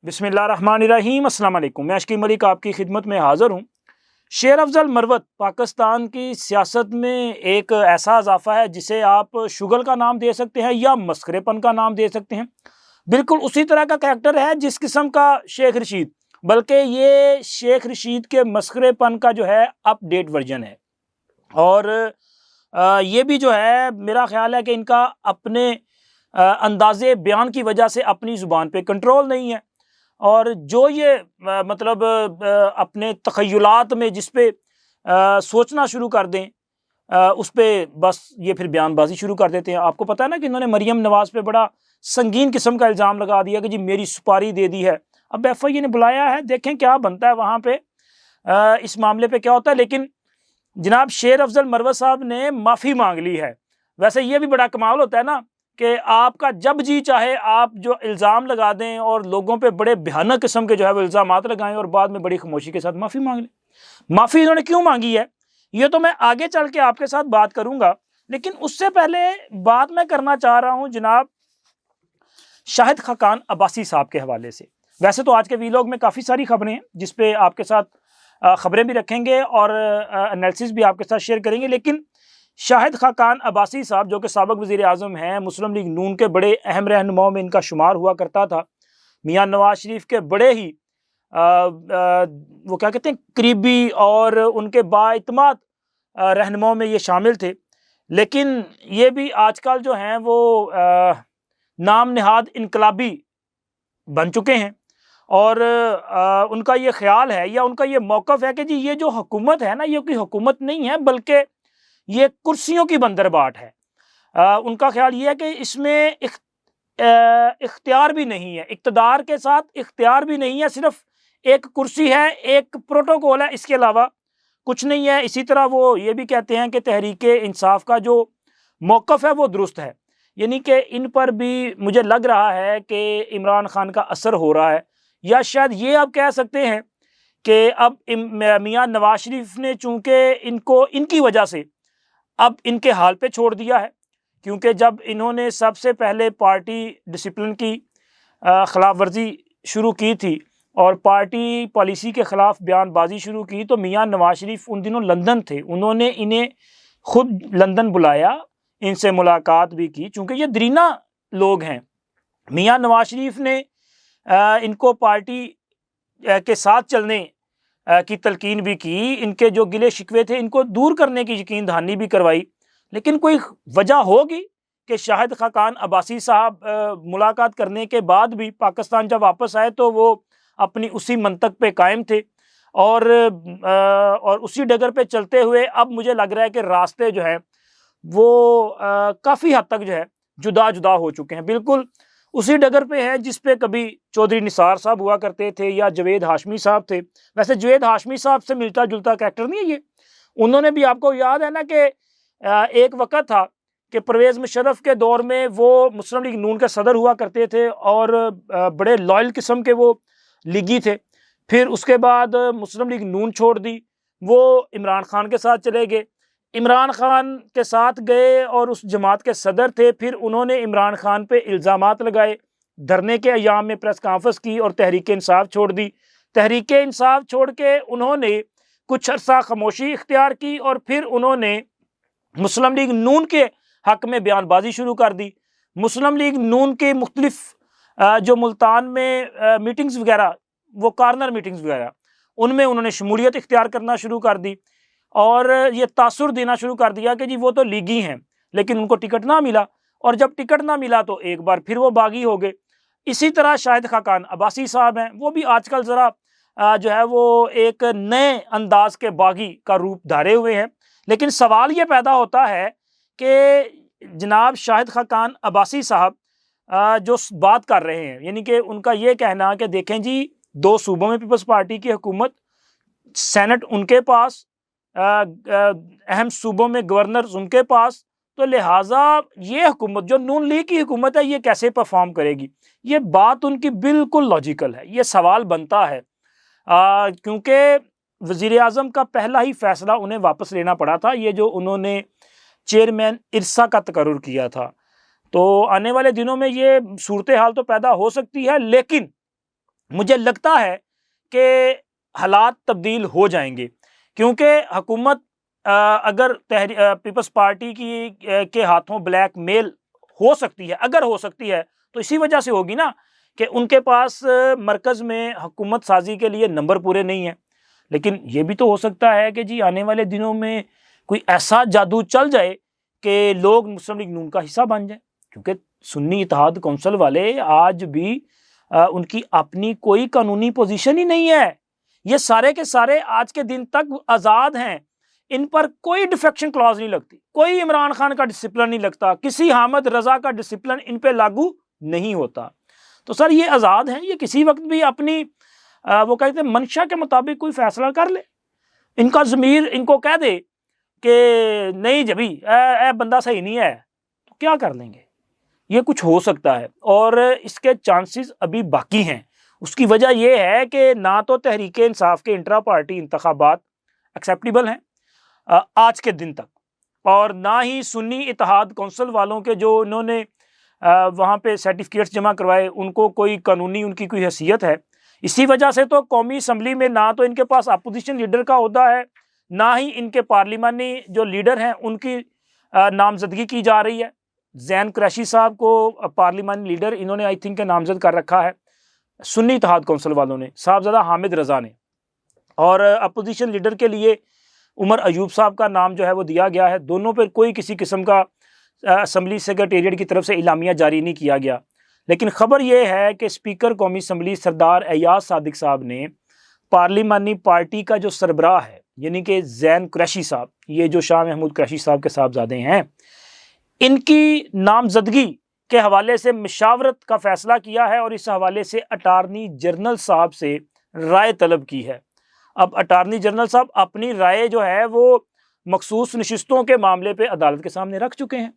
بسم اللہ الرحمن الرحیم۔ السلام علیکم، میں اشکی ملک آپ کی خدمت میں حاضر ہوں۔ شیر افضل مروت پاکستان کی سیاست میں ایک ایسا اضافہ ہے جسے آپ شگل کا نام دے سکتے ہیں یا مسخرے پن کا نام دے سکتے ہیں۔ بالکل اسی طرح کا کریکٹر ہے جس قسم کا شیخ رشید، بلکہ یہ شیخ رشید کے مسخرے پن کا جو ہے اپ ڈیٹ ورژن ہے، اور یہ بھی جو ہے میرا خیال ہے کہ ان کا اپنے انداز بیان کی وجہ سے اپنی زبان پہ کنٹرول نہیں ہے، اور جو یہ مطلب اپنے تخیلات میں جس پہ سوچنا شروع کر دیں اس پہ بس یہ پھر بیان بازی شروع کر دیتے ہیں۔ آپ کو پتہ ہے نا کہ انہوں نے مریم نواز پہ بڑا سنگین قسم کا الزام لگا دیا کہ جی میری سپاری دے دی ہے۔ اب ایف آئی اے نے بلایا ہے، دیکھیں کیا بنتا ہے وہاں پہ، اس معاملے پہ کیا ہوتا ہے۔ لیکن جناب شیر افضل مروت صاحب نے معافی مانگ لی ہے۔ ویسے یہ بھی بڑا کمال ہوتا ہے نا کہ آپ کا جب جی چاہے آپ جو الزام لگا دیں اور لوگوں پہ بڑے بھیانک قسم کے جو ہے وہ الزامات لگائیں اور بعد میں بڑی خاموشی کے ساتھ معافی مانگ لیں۔ معافی انہوں نے کیوں مانگی ہے یہ تو میں آگے چل کے آپ کے ساتھ بات کروں گا، لیکن اس سے پہلے بات میں کرنا چاہ رہا ہوں جناب شاہد خاقان عباسی صاحب کے حوالے سے۔ ویسے تو آج کے ویلاگ میں کافی ساری خبریں ہیں جس پہ آپ کے ساتھ خبریں بھی رکھیں گے اور انالیسس بھی آپ کے ساتھ شیئر کریں گے، لیکن شاہد خاقان عباسی صاحب جو کہ سابق وزیر اعظم ہیں، مسلم لیگ نون کے بڑے اہم رہنماؤں میں ان کا شمار ہوا کرتا تھا، میاں نواز شریف کے بڑے ہی وہ کیا کہتے ہیں قریبی اور ان کے بااعتماد رہنماؤں میں یہ شامل تھے، لیکن یہ بھی آج کل جو ہیں وہ نام نہاد انقلابی بن چکے ہیں، اور ان کا یہ خیال ہے یا ان کا یہ موقف ہے کہ جی یہ جو حکومت ہے نا یہ کوئی حکومت نہیں ہے بلکہ یہ کرسیوں کی بندرباٹ ہے۔ ان کا خیال یہ ہے کہ اس میں اختیار بھی نہیں ہے، اقتدار کے ساتھ اختیار بھی نہیں ہے، صرف ایک کرسی ہے، ایک پروٹوکول ہے، اس کے علاوہ کچھ نہیں ہے۔ اسی طرح وہ یہ بھی کہتے ہیں کہ تحریک انصاف کا جو موقف ہے وہ درست ہے، یعنی کہ ان پر بھی مجھے لگ رہا ہے کہ عمران خان کا اثر ہو رہا ہے، یا شاید یہ آپ کہہ سکتے ہیں کہ اب میاں نواز شریف نے چونکہ ان کی وجہ سے اب ان کے حال پہ چھوڑ دیا ہے، کیونکہ جب انہوں نے سب سے پہلے پارٹی ڈسپلن کی خلاف ورزی شروع کی تھی اور پارٹی پالیسی کے خلاف بیان بازی شروع کی، تو میاں نواز شریف ان دنوں لندن تھے، انہوں نے انہیں خود لندن بلایا، ان سے ملاقات بھی کی، چونکہ یہ درینہ لوگ ہیں۔ میاں نواز شریف نے ان کو پارٹی کے ساتھ چلنے کی تلقین بھی کی، ان کے جو گلے شکوے تھے ان کو دور کرنے کی یقین دہانی بھی کروائی، لیکن کوئی وجہ ہوگی کہ شاہد خاقان عباسی صاحب ملاقات کرنے کے بعد بھی پاکستان جب واپس آئے تو وہ اپنی اسی منطق پہ قائم تھے، اور اسی ڈگر پہ چلتے ہوئے اب مجھے لگ رہا ہے کہ راستے جو ہیں وہ کافی حد تک جو ہے جدا جدا ہو چکے ہیں، بالکل اسی ڈگر پہ ہیں جس پہ کبھی چودھری نثار صاحب ہوا کرتے تھے یا جاوید ہاشمی صاحب تھے۔ ویسے جاوید ہاشمی صاحب سے ملتا جلتا کریکٹر نہیں ہے یہ، انہوں نے بھی، آپ کو یاد ہے نا کہ ایک وقت تھا کہ پرویز مشرف کے دور میں وہ مسلم لیگ نون کے صدر ہوا کرتے تھے اور بڑے لائل قسم کے وہ لیگی تھے، پھر اس کے بعد مسلم لیگ نون چھوڑ دی، وہ عمران خان کے ساتھ چلے گئے، عمران خان کے ساتھ گئے اور اس جماعت کے صدر تھے، پھر انہوں نے عمران خان پہ الزامات لگائے، دھرنے کے ایام میں پریس کانفرنس کی اور تحریک انصاف چھوڑ دی، تحریک انصاف چھوڑ کے انہوں نے کچھ عرصہ خاموشی اختیار کی، اور پھر انہوں نے مسلم لیگ نون کے حق میں بیان بازی شروع کر دی۔ مسلم لیگ نون کے مختلف جو ملتان میں میٹنگز وغیرہ، وہ کارنر میٹنگز وغیرہ، ان میں انہوں نے شمولیت اختیار کرنا شروع کر دی اور یہ تاثر دینا شروع کر دیا کہ جی وہ تو لیگی ہیں، لیکن ان کو ٹکٹ نہ ملا، اور جب ٹکٹ نہ ملا تو ایک بار پھر وہ باغی ہو گئے۔ اسی طرح شاہد خاقان عباسی صاحب ہیں، وہ بھی آج کل ذرا جو ہے وہ ایک نئے انداز کے باغی کا روپ دھارے ہوئے ہیں، لیکن سوال یہ پیدا ہوتا ہے کہ جناب شاہد خاقان عباسی صاحب جو بات کر رہے ہیں، یعنی کہ ان کا یہ کہنا کہ دیکھیں جی 2 صوبوں میں پیپلز پارٹی کی حکومت، سینٹ ان کے پاس، اہم صوبوں میں گورنرز ان کے پاس، تو لہٰذا یہ حکومت جو نون لیگ کی حکومت ہے یہ کیسے پرفارم کرے گی؟ یہ بات ان کی بالکل لاجیکل ہے، یہ سوال بنتا ہے کیونکہ وزیر اعظم کا پہلا ہی فیصلہ انہیں واپس لینا پڑا تھا، یہ جو انہوں نے چیئرمین ارسا کا تقرر کیا تھا، تو آنے والے دنوں میں یہ صورتحال تو پیدا ہو سکتی ہے، لیکن مجھے لگتا ہے کہ حالات تبدیل ہو جائیں گے، کیونکہ حکومت اگر پیپلز پارٹی کے ہاتھوں بلیک میل ہو سکتی ہے، اگر ہو سکتی ہے تو اسی وجہ سے ہوگی نا کہ ان کے پاس مرکز میں حکومت سازی کے لیے نمبر پورے نہیں ہیں۔ لیکن یہ بھی تو ہو سکتا ہے کہ جی آنے والے دنوں میں کوئی ایسا جادو چل جائے کہ لوگ مسلم لیگ نون کا حصہ بن جائیں، کیونکہ سنی اتحاد کونسل والے آج بھی ان کی اپنی کوئی قانونی پوزیشن ہی نہیں ہے، یہ سارے کے سارے آج کے دن تک آزاد ہیں، ان پر کوئی ڈیفیکشن کلاز نہیں لگتی، کوئی عمران خان کا ڈسپلن نہیں لگتا، کسی حامد رضا کا ڈسپلن ان پہ لاگو نہیں ہوتا۔ تو سر یہ آزاد ہیں، یہ کسی وقت بھی اپنی وہ کہتے ہیں منشا کے مطابق کوئی فیصلہ کر لے، ان کا ضمیر ان کو کہہ دے کہ نہیں جبھی اے بندہ صحیح نہیں ہے تو کیا کر لیں گے؟ یہ کچھ ہو سکتا ہے اور اس کے چانسز ابھی باقی ہیں۔ اس کی وجہ یہ ہے کہ نہ تو تحریک انصاف کے انٹرا پارٹی انتخابات ایکسیپٹیبل ہیں آج کے دن تک، اور نہ ہی سنی اتحاد کونسل والوں کے جو انہوں نے وہاں پہ سرٹیفکیٹس جمع کروائے ان کو کوئی قانونی ان کی کوئی حیثیت ہے۔ اسی وجہ سے تو قومی اسمبلی میں نہ تو ان کے پاس اپوزیشن لیڈر کا عہدہ ہے، نہ ہی ان کے پارلیمانی جو لیڈر ہیں ان کی نامزدگی کی جا رہی ہے۔ زین قریشی صاحب کو پارلیمانی لیڈر انہوں نے آئی تھنک نامزد کر رکھا ہے سنی اتحاد کونسل والوں نے، صاحبزادہ حامد رضا نے، اور اپوزیشن لیڈر کے لیے عمر ایوب صاحب کا نام جو ہے وہ دیا گیا ہے۔ دونوں پر کوئی کسی قسم کا اسمبلی سیکریٹریٹ کی طرف سے اعلامیہ جاری نہیں کیا گیا، لیکن خبر یہ ہے کہ اسپیکر قومی اسمبلی سردار ایاز صادق صاحب نے پارلیمانی پارٹی کا جو سربراہ ہے یعنی کہ زین قریشی صاحب، یہ جو شاہ محمود قریشی صاحب کے صاحبزادے ہیں، ان کی نامزدگی کے حوالے سے مشاورت کا فیصلہ کیا ہے اور اس حوالے سے اٹارنی جنرل صاحب سے رائے طلب کی ہے۔ اب اٹارنی جنرل صاحب اپنی رائے جو ہے وہ مخصوص نشستوں کے معاملے پہ عدالت کے سامنے رکھ چکے ہیں،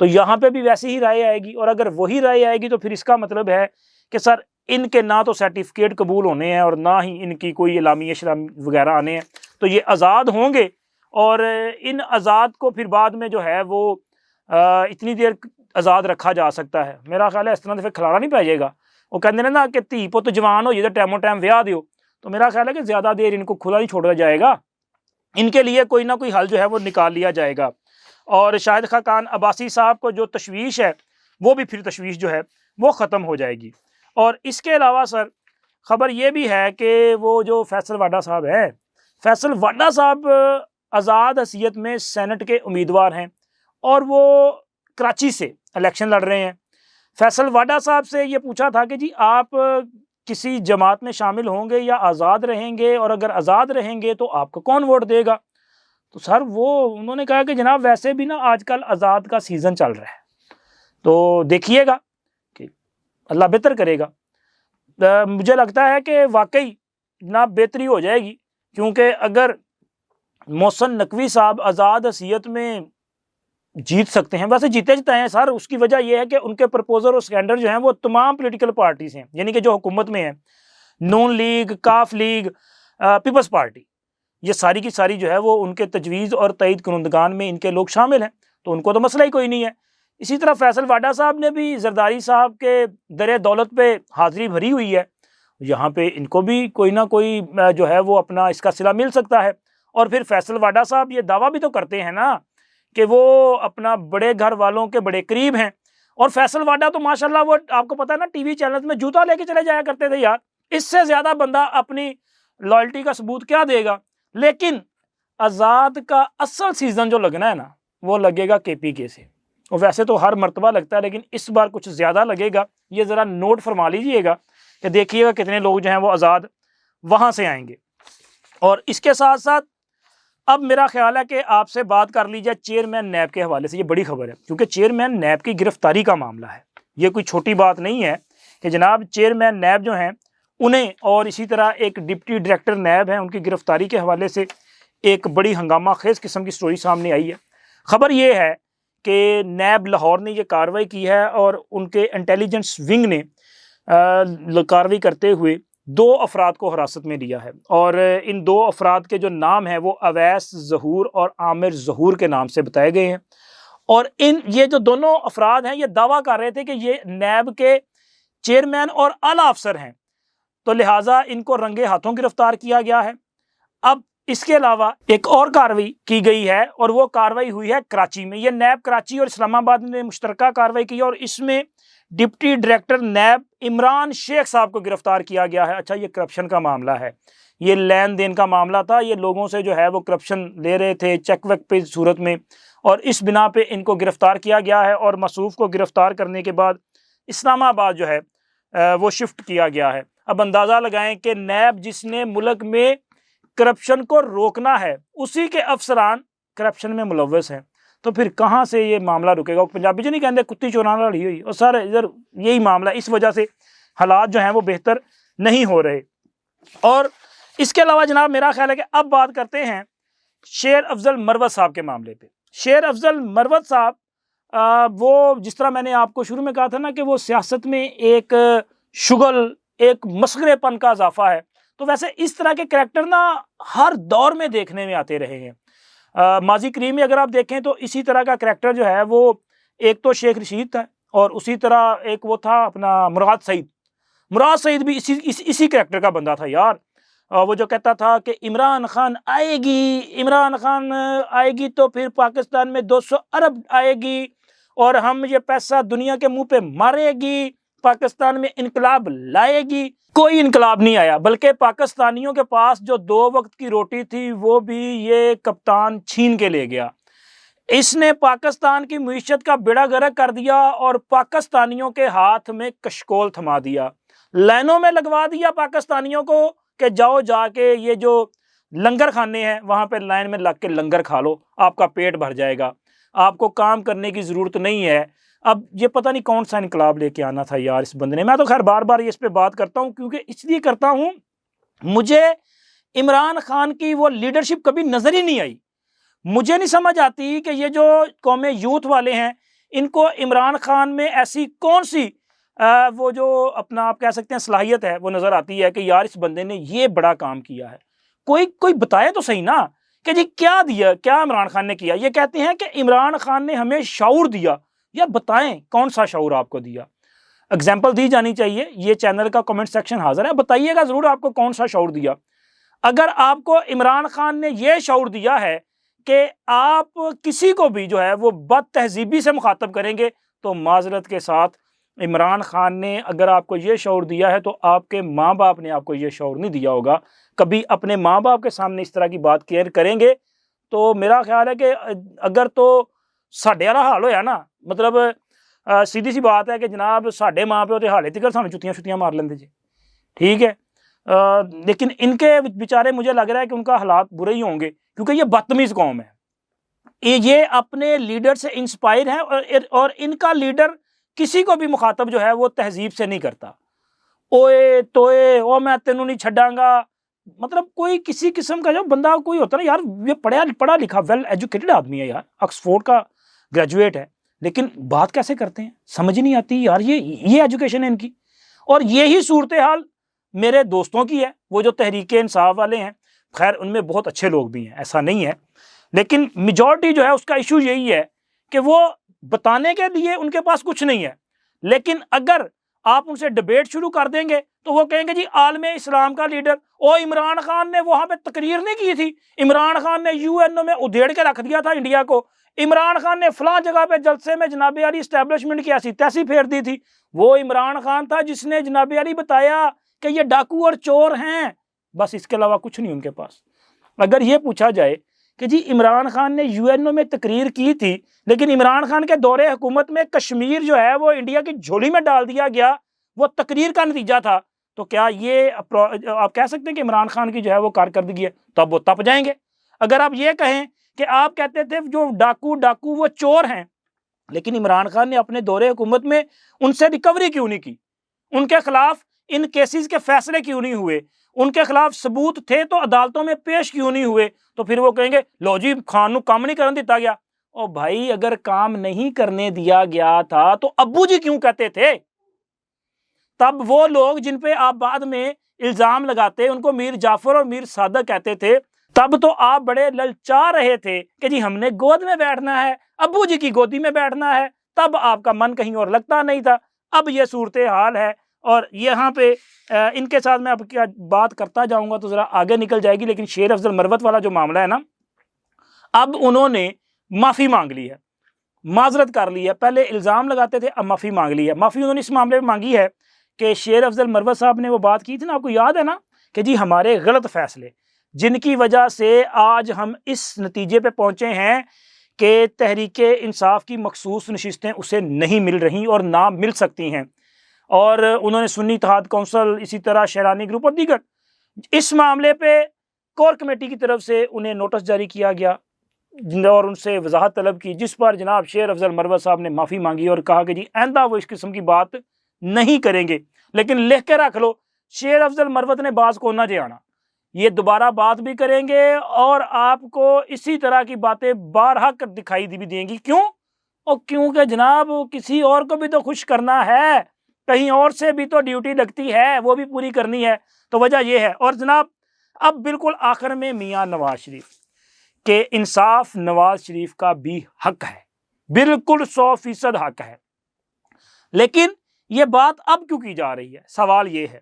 تو یہاں پہ بھی ویسی ہی رائے آئے گی، اور اگر وہی رائے آئے گی تو پھر اس کا مطلب ہے کہ سر ان کے نہ تو سرٹیفکیٹ قبول ہونے ہیں اور نہ ہی ان کی کوئی اعلامیہ شلامیہ وغیرہ آنے ہیں، تو یہ آزاد ہوں گے، اور ان آزاد کو پھر بعد میں جو ہے وہ اتنی دیر آزاد رکھا جا سکتا ہے۔ میرا خیال ہے اس طرح سے پھر کھلاڑا نہیں پائے گا، وہ کہتے ہیں نا کہ دھی پت جوان ہو جائے تو ٹائمو ٹائم ویاہ دیو، تو میرا خیال ہے کہ زیادہ دیر ان کو کھلا نہیں چھوڑا جائے گا، ان کے لیے کوئی نہ کوئی حل جو ہے وہ نکال لیا جائے گا۔ اور شاہد خاقان عباسی صاحب کو جو تشویش ہے وہ بھی پھر تشویش جو ہے وہ ختم ہو جائے گی۔ اور اس کے علاوہ سر خبر یہ بھی ہے کہ وہ جو فیصل واڈا صاحب ہیں، فیصل واڈا صاحب آزاد حیثیت میں سینٹ کے امیدوار ہیں اور وہ کراچی سے الیکشن لڑ رہے ہیں۔ فیصل واڈا صاحب سے یہ پوچھا تھا کہ جی آپ کسی جماعت میں شامل ہوں گے یا آزاد رہیں گے، اور اگر آزاد رہیں گے تو آپ کو کون ووٹ دے گا؟ تو سر انہوں نے کہا کہ جناب ویسے بھی نا آج کل آزاد کا سیزن چل رہا ہے، تو دیکھیے گا کہ اللہ بہتر کرے گا۔ مجھے لگتا ہے کہ واقعی جناب بہتری ہو جائے گی، کیونکہ اگر محسن نقوی صاحب آزاد حیثیت میں جیت سکتے ہیں، ویسے جیتے جاتے ہیں سر، اس کی وجہ یہ ہے کہ ان کے پرپوزر اور سکینڈر جو ہیں وہ تمام پولیٹیکل پارٹیز ہیں، یعنی کہ جو حکومت میں ہیں، نون لیگ، کاف لیگ، پیپلز پارٹی، یہ ساری کی ساری جو ہے وہ ان کے تجویز اور تائید کنندگان میں ان کے لوگ شامل ہیں، تو ان کو تو مسئلہ ہی کوئی نہیں ہے۔ اسی طرح فیصل واڈا صاحب نے بھی زرداری صاحب کے در دولت پہ حاضری بھری ہوئی ہے، یہاں پہ ان کو بھی کوئی نہ کوئی جو ہے وہ اپنا اس کا صلہ مل سکتا ہے۔ اور پھر فیصل واڈا صاحب یہ دعویٰ بھی تو کرتے ہیں نا کہ وہ اپنا بڑے گھر والوں کے بڑے قریب ہیں، اور فیصل واڈا تو ماشاءاللہ وہ آپ کو پتا ہے نا ٹی وی چینلز میں جوتا لے کے چلے جایا کرتے تھے یار، اس سے زیادہ بندہ اپنی لائلٹی کا ثبوت کیا دے گا؟ لیکن آزاد کا اصل سیزن جو لگنا ہے نا وہ لگے گا کے پی کے سے، اور ویسے تو ہر مرتبہ لگتا ہے لیکن اس بار کچھ زیادہ لگے گا، یہ ذرا نوٹ فرما لیجئے گا کہ دیکھیے گا کتنے لوگ جو ہیں وہ آزاد وہاں سے آئیں گے۔ اور اس کے ساتھ ساتھ اب میرا خیال ہے کہ آپ سے بات کر لی جائے چیئرمین نیب کے حوالے سے، یہ بڑی خبر ہے کیونکہ چیئرمین نیب کی گرفتاری کا معاملہ ہے، یہ کوئی چھوٹی بات نہیں ہے کہ جناب چیئرمین نیب جو ہیں انہیں، اور اسی طرح ایک ڈپٹی ڈائریکٹر نیب ہیں، ان کی گرفتاری کے حوالے سے ایک بڑی ہنگامہ خیز قسم کی سٹوری سامنے آئی ہے۔ خبر یہ ہے کہ نیب لاہور نے یہ کارروائی کی ہے اور ان کے انٹیلیجنس ونگ نے کارروائی کرتے ہوئے 2 افراد کو حراست میں لیا ہے، اور ان 2 افراد کے جو نام ہیں وہ اویس ظہور اور عامر ظہور کے نام سے بتائے گئے ہیں، اور یہ جو دونوں افراد ہیں یہ دعویٰ کر رہے تھے کہ یہ نیب کے چیئرمین اور اعلیٰ افسر ہیں۔ تو لہٰذا ان کو رنگے ہاتھوں گرفتار کیا گیا ہے۔ اب اس کے علاوہ ایک اور کارروائی کی گئی ہے، اور وہ کارروائی ہوئی ہے کراچی میں۔ یہ نیب کراچی اور اسلام آباد نے مشترکہ کارروائی کی ہے، اور اس میں ڈپٹی ڈائریکٹر نیب عمران شیخ صاحب کو گرفتار کیا گیا ہے۔ اچھا، یہ کرپشن کا معاملہ ہے، یہ لین دین کا معاملہ تھا، یہ لوگوں سے جو ہے وہ کرپشن لے رہے تھے چیک ویک پہ صورت میں، اور اس بنا پہ ان کو گرفتار کیا گیا ہے، اور موصوف کو گرفتار کرنے کے بعد اسلام آباد جو ہے وہ شفٹ کیا گیا ہے۔ اب اندازہ لگائیں کہ نیب جس نے ملک میں کرپشن کو روکنا ہے، اسی کے افسران کرپشن میں ملوث ہیں، تو پھر کہاں سے یہ معاملہ رکے گا؟ پنجابی جو نہیں کہتے کتی چورانا رہی ہوئی، اور سر ادھر یہی معاملہ، اس وجہ سے حالات جو ہیں وہ بہتر نہیں ہو رہے۔ اور اس کے علاوہ جناب میرا خیال ہے کہ اب بات کرتے ہیں شیر افضل مروت صاحب کے معاملے پہ۔ شیر افضل مروت صاحب وہ جس طرح میں نے آپ کو شروع میں کہا تھا نا کہ وہ سیاست میں ایک شغل، ایک مسخرے پن کا اضافہ ہے، تو ویسے اس طرح کے کریکٹر نا ہر دور میں دیکھنے میں آتے رہے ہیں۔ ماضی قریب میں اگر آپ دیکھیں تو اسی طرح کا کریکٹر جو ہے وہ ایک تو شیخ رشید تھا، اور اسی طرح ایک وہ تھا اپنا مراد سعید۔ مراد سعید بھی اسی کریکٹر کا بندہ تھا یار، وہ جو کہتا تھا کہ عمران خان آئے گی، عمران خان آئے گی تو پھر پاکستان میں 200 ارب آئے گی، اور ہم یہ پیسہ دنیا کے منہ پہ مارے گی، پاکستان میں انقلاب لائے گی۔ کوئی انقلاب نہیں آیا، بلکہ پاکستانیوں کے پاس جو 2 وقت کی روٹی تھی وہ بھی یہ کپتان چھین کے لے گیا۔ اس نے پاکستان کی معیشت کا بیڑا غرق کر دیا، اور پاکستانیوں کے ہاتھ میں کشکول تھما دیا، لائنوں میں لگوا دیا پاکستانیوں کو کہ جاؤ جا کے یہ جو لنگر خانے ہیں وہاں پہ لائن میں لگ کے لنگر کھا لو، آپ کا پیٹ بھر جائے گا، آپ کو کام کرنے کی ضرورت نہیں ہے۔ اب یہ پتہ نہیں کون سا انقلاب لے کے آنا تھا یار اس بندے نے۔ میں تو خیر بار بار اس پہ بات کرتا ہوں کیونکہ اس لیے کرتا ہوں، مجھے عمران خان کی وہ لیڈرشپ کبھی نظر ہی نہیں آئی۔ مجھے نہیں سمجھ آتی کہ یہ جو قوم یوتھ والے ہیں ان کو عمران خان میں ایسی کون سی وہ جو اپنا آپ کہہ سکتے ہیں صلاحیت ہے وہ نظر آتی ہے کہ یار اس بندے نے یہ بڑا کام کیا ہے۔ کوئی بتائے تو صحیح نا کہ جی کیا دیا، کیا عمران خان نے کیا۔ یہ کہتے ہیں کہ عمران خان نے ہمیں شعور دیا، یا بتائیں کون سا شعور آپ کو دیا، اگزامپل دی جانی چاہیے۔ یہ چینل کا کمنٹ سیکشن حاضر ہے، بتائیے گا ضرور آپ کو کون سا شعور دیا۔ اگر آپ کو عمران خان نے یہ شعور دیا ہے کہ آپ کسی کو بھی جو ہے وہ بد تہذیبی سے مخاطب کریں گے، تو معذرت کے ساتھ عمران خان نے اگر آپ کو یہ شعور دیا ہے تو آپ کے ماں باپ نے آپ کو یہ شعور نہیں دیا ہوگا۔ کبھی اپنے ماں باپ کے سامنے اس طرح کی بات کیئر کریں گے تو میرا خیال ہے کہ اگر تو ساڈے والا حال ہویا نا، مطلب سیدھی سی بات ہے کہ جناب ساڈے ماں پیو تے حالے تک سانو چھٹیاں مار لیندے جی، ٹھیک ہے۔ لیکن ان کے بیچارے مجھے لگ رہا ہے کہ ان کا حالات برے ہی ہوں گے، کیونکہ یہ بدتمیز قوم ہے، یہ اپنے لیڈر سے انسپائر ہیں، اور ان کا لیڈر کسی کو بھی مخاطب جو ہے وہ تہذیب سے نہیں کرتا۔ اوئے توئے او میں تینوں نہیں چھڈاں گا، مطلب کوئی کسی قسم کا جو بندہ کوئی ہوتا نا یار، یہ پڑھا لکھا ویل ایجوکیٹڈ آدمی ہے یار، آکسفورڈ کا گریجویٹ ہے، لیکن بات کیسے کرتے ہیں سمجھ نہیں آتی یار، یہ ایجوکیشن ہے ان کی۔ اور یہی صورتحال میرے دوستوں کی ہے، وہ جو تحریک انصاف والے ہیں، خیر ان میں بہت اچھے لوگ بھی ہیں، ایسا نہیں ہے، لیکن میجورٹی جو ہے اس کا ایشو یہی ہے کہ وہ بتانے کے لیے ان کے پاس کچھ نہیں ہے، لیکن اگر آپ ان سے ڈیبیٹ شروع کر دیں گے تو وہ کہیں گے جی عالم اسلام کا لیڈر، او عمران خان نے وہاں پہ تقریر نہیں کی تھی، عمران خان نے UN میں ادھیڑ کے رکھ دیا تھا انڈیا کو، عمران خان نے فلاں جگہ پہ جلسے میں جناب علی اسٹیبلشمنٹ کی ایسی تیسی پھیر دی تھی، وہ عمران خان تھا جس نے جناب علی بتایا کہ یہ ڈاکو اور چور ہیں، بس اس کے علاوہ کچھ نہیں ان کے پاس۔ اگر یہ پوچھا جائے کہ جی عمران خان نے UN میں تقریر کی تھی، لیکن عمران خان کے دور حکومت میں کشمیر جو ہے وہ انڈیا کی جھولی میں ڈال دیا گیا، وہ تقریر کا نتیجہ تھا، تو کیا یہ آپ کہہ سکتے ہیں کہ عمران خان کی جو ہے وہ کارکردگی ہے؟ تب وہ تپ جائیں گے۔ اگر آپ یہ کہیں کہ آپ کہتے تھے جو ڈاکو وہ چور ہیں، لیکن عمران خان نے اپنے دور حکومت میں ان سے ریکوری کیوں نہیں کی، ان کے خلاف ان کیسز کے فیصلے کیوں نہیں ہوئے، ان کے خلاف ثبوت تھے تو عدالتوں میں پیش کیوں نہیں ہوئے، تو پھر وہ کہیں گے لو جی خان نو کام نہیں کرنے دیتا گیا۔ او بھائی اگر کام نہیں کرنے دیا گیا تھا تو ابو جی کیوں کہتے تھے؟ تب وہ لوگ جن پہ آپ بعد میں الزام لگاتے ان کو میر جعفر اور میر صادق کہتے تھے، تب تو آپ بڑے للچا رہے تھے کہ جی ہم نے گود میں بیٹھنا ہے، ابو جی کی گودی میں بیٹھنا ہے، تب آپ کا من کہیں اور لگتا نہیں تھا۔ اب یہ صورتحال ہے، اور یہاں پہ ان کے ساتھ میں اب کیا بات کرتا جاؤں گا تو ذرا آگے نکل جائے گی، لیکن شیر افضل مروت والا جو معاملہ ہے نا، اب انہوں نے معافی مانگ لی ہے، معذرت کر لی ہے۔ پہلے الزام لگاتے تھے، اب معافی مانگ لی ہے۔ معافی انہوں نے اس معاملے میں مانگی ہے کہ شیر افضل مروت صاحب نے وہ بات کی تھی نا، آپ کو یاد ہے نا، کہ جی ہمارے غلط فیصلے جن کی وجہ سے آج ہم اس نتیجے پہ پہنچے ہیں کہ تحریک انصاف کی مخصوص نشستیں اسے نہیں مل رہی اور نہ مل سکتی ہیں، اور انہوں نے سنی اتحاد کونسل، اسی طرح شہرانی گروپ اور دیگر، اس معاملے پہ کور کمیٹی کی طرف سے انہیں نوٹس جاری کیا گیا اور ان سے وضاحت طلب کی، جس پر جناب شیر افضل مروت صاحب نے معافی مانگی اور کہا کہ جی آئندہ وہ اس قسم کی بات نہیں کریں گے۔ لیکن لکھ کے رکھ لو، شیر افضل مروت نے باز کو نہ جانا، یہ دوبارہ بات بھی کریں گے اور آپ کو اسی طرح کی باتیں بارہا دکھائی بھی دیں گی۔ کیوں؟ اور کیونکہ جناب کسی اور کو بھی تو خوش کرنا ہے، کہیں اور سے بھی تو ڈیوٹی لگتی ہے، وہ بھی پوری کرنی ہے، تو وجہ یہ ہے۔ اور جناب اب بالکل آخر میں میاں نواز شریف کہ انصاف نواز شریف کا بھی حق ہے، بالکل 100% حق ہے، لیکن یہ بات اب کیوں کی جا رہی ہے؟ سوال یہ ہے۔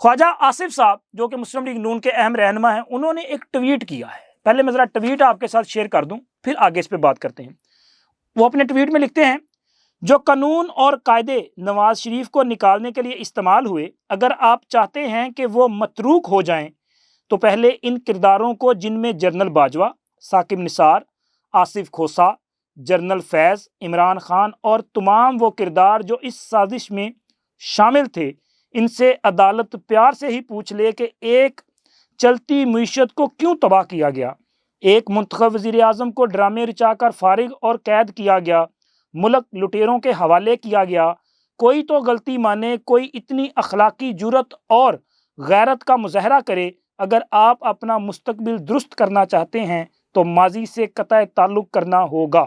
خواجہ آصف صاحب جو کہ مسلم لیگ نون کے اہم رہنما ہیں، انہوں نے ایک ٹویٹ کیا ہے، پہلے میں ذرا ٹویٹ آپ کے ساتھ شیئر کر دوں، پھر آگے اس پہ بات کرتے ہیں۔ وہ اپنے ٹویٹ میں لکھتے ہیں، جو قانون اور قاعدے نواز شریف کو نکالنے کے لیے استعمال ہوئے، اگر آپ چاہتے ہیں کہ وہ متروک ہو جائیں تو پہلے ان کرداروں کو، جن میں جنرل باجوہ، ثاقب نثار، آصف کھوسہ، جنرل فیض، عمران خان اور تمام وہ کردار جو اس سازش میں شامل تھے، ان سے عدالت پیار سے ہی پوچھ لے کہ ایک چلتی معیشت کو کیوں تباہ کیا گیا، ایک منتخب وزیر اعظم کو ڈرامے رچا کر فارغ اور قید کیا گیا، ملک لٹیروں کے حوالے کیا گیا، کوئی تو غلطی مانے، کوئی اتنی اخلاقی جرت اور غیرت کا مظاہرہ کرے۔ اگر آپ اپنا مستقبل درست کرنا چاہتے ہیں تو ماضی سے قطع تعلق کرنا ہوگا،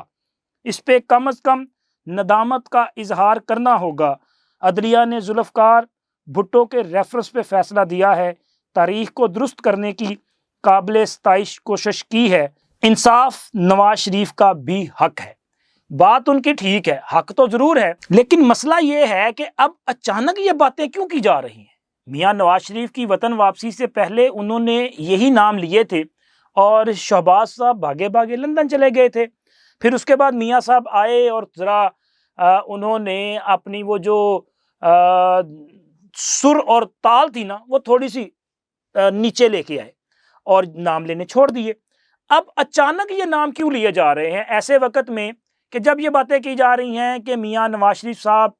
اس پہ کم از کم ندامت کا اظہار کرنا ہوگا۔ عدلیہ نے ذوالفقار بھٹو کے ریفرنس پہ فیصلہ دیا ہے، تاریخ کو درست کرنے کی قابل ستائش کوشش کی ہے، انصاف نواز شریف کا بھی حق ہے۔ بات ان کی ٹھیک ہے، حق تو ضرور ہے، لیکن مسئلہ یہ ہے کہ اب اچانک یہ باتیں کیوں کی جا رہی ہیں؟ میاں نواز شریف کی وطن واپسی سے پہلے انہوں نے یہی نام لیے تھے اور شہباز صاحب بھاگے بھاگے لندن چلے گئے تھے، پھر اس کے بعد میاں صاحب آئے اور ذرا انہوں نے اپنی وہ جو سر اور تال تھی نا، وہ تھوڑی سی نیچے لے کے آئے اور نام لینے چھوڑ دیے۔ اب اچانک یہ نام کیوں لیے جا رہے ہیں ایسے وقت میں کہ جب یہ باتیں کی جا رہی ہیں کہ میاں نواز شریف صاحب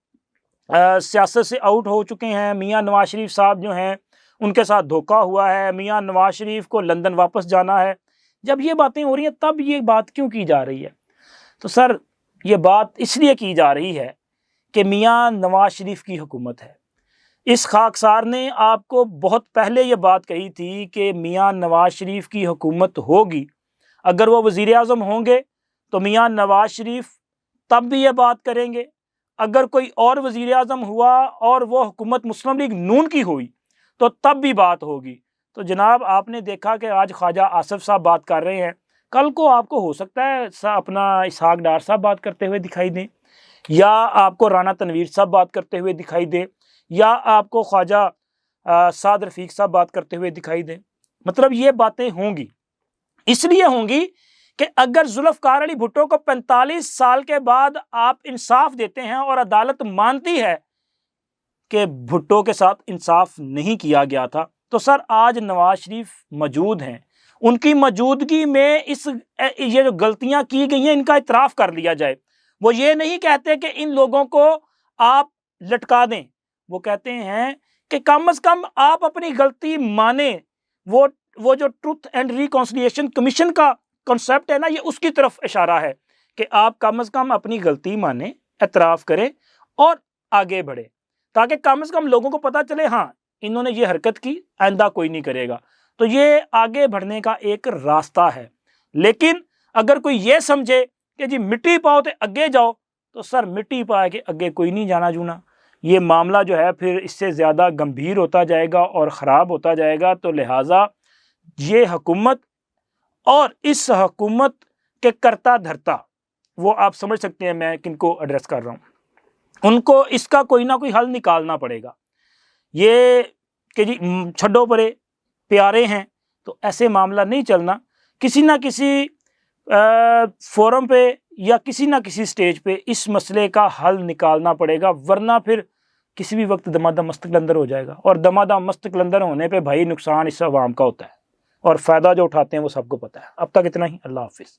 سیاست سے آؤٹ ہو چکے ہیں، میاں نواز شریف صاحب جو ہیں ان کے ساتھ دھوکہ ہوا ہے، میاں نواز شریف کو لندن واپس جانا ہے۔ جب یہ باتیں ہو رہی ہیں تب یہ بات کیوں کی جا رہی ہے؟ تو سر یہ بات اس لیے کی جا رہی ہے کہ میاں نواز شریف کی حکومت ہے۔ اس خاکسار نے آپ کو بہت پہلے یہ بات کہی تھی کہ میاں نواز شریف کی حکومت ہوگی، اگر وہ وزیر اعظم ہوں گے تو میاں نواز شریف تب بھی یہ بات کریں گے، اگر کوئی اور وزیر اعظم ہوا اور وہ حکومت مسلم لیگ نون کی ہوئی تو تب بھی بات ہوگی۔ تو جناب آپ نے دیکھا کہ آج خواجہ آصف صاحب بات کر رہے ہیں، کل کو آپ کو ہو سکتا ہے اپنا اسحاق ڈار صاحب بات کرتے ہوئے دکھائی دیں، یا آپ کو رانا تنویر صاحب بات کرتے ہوئے دکھائی دیں، یا آپ کو خواجہ سعد رفیق صاحب بات کرتے ہوئے دکھائی دیں۔ مطلب یہ باتیں ہوں گی، اس لیے ہوں گی کہ اگر ذوالفقار علی بھٹو کو 45 سال کے بعد آپ انصاف دیتے ہیں اور عدالت مانتی ہے کہ بھٹو کے ساتھ انصاف نہیں کیا گیا تھا، تو سر آج نواز شریف موجود ہیں، ان کی موجودگی میں یہ جو غلطیاں کی گئی ہیں ان کا اعتراف کر لیا جائے۔ وہ یہ نہیں کہتے کہ ان لوگوں کو آپ لٹکا دیں، وہ کہتے ہیں کہ کم از کم آپ اپنی غلطی مانیں۔ وہ جو ٹروتھ اینڈ ریکنسیلیشن کمیشن کا کنسیپٹ ہے نا، یہ اس کی طرف اشارہ ہے کہ آپ کم از کم اپنی غلطی مانیں، اعتراف کریں اور آگے بڑھیں، تاکہ کم از کم لوگوں کو پتہ چلے ہاں انہوں نے یہ حرکت کی، آئندہ کوئی نہیں کرے گا۔ تو یہ آگے بڑھنے کا ایک راستہ ہے۔ لیکن اگر کوئی یہ سمجھے کہ جی مٹی پاؤ تے اگے جاؤ، تو سر مٹی پائے کے اگے کوئی نہیں جانا جونا، یہ معاملہ جو ہے پھر اس سے زیادہ گمبھیر ہوتا جائے گا اور خراب ہوتا جائے گا۔ تو لہٰذا یہ حکومت اور اس حکومت کے کرتا دھرتا، وہ آپ سمجھ سکتے ہیں میں کن کو ایڈریس کر رہا ہوں۔ ان کو اس کا کوئی نہ کوئی حل نکالنا پڑے گا۔ یہ کہ جی چھڈو پرے پیارے ہیں، تو ایسے معاملہ نہیں چلنا، کسی نہ کسی فورم پہ یا کسی نہ کسی سٹیج پہ اس مسئلے کا حل نکالنا پڑے گا، ورنہ پھر کسی بھی وقت دمادم مست قلندر ہو جائے گا، اور دمادم مست قلندر ہونے پہ بھائی نقصان اس عوام کا ہوتا ہے، اور فائدہ جو اٹھاتے ہیں وہ سب کو پتہ ہے۔ اب تک اتنا ہی، اللہ حافظ۔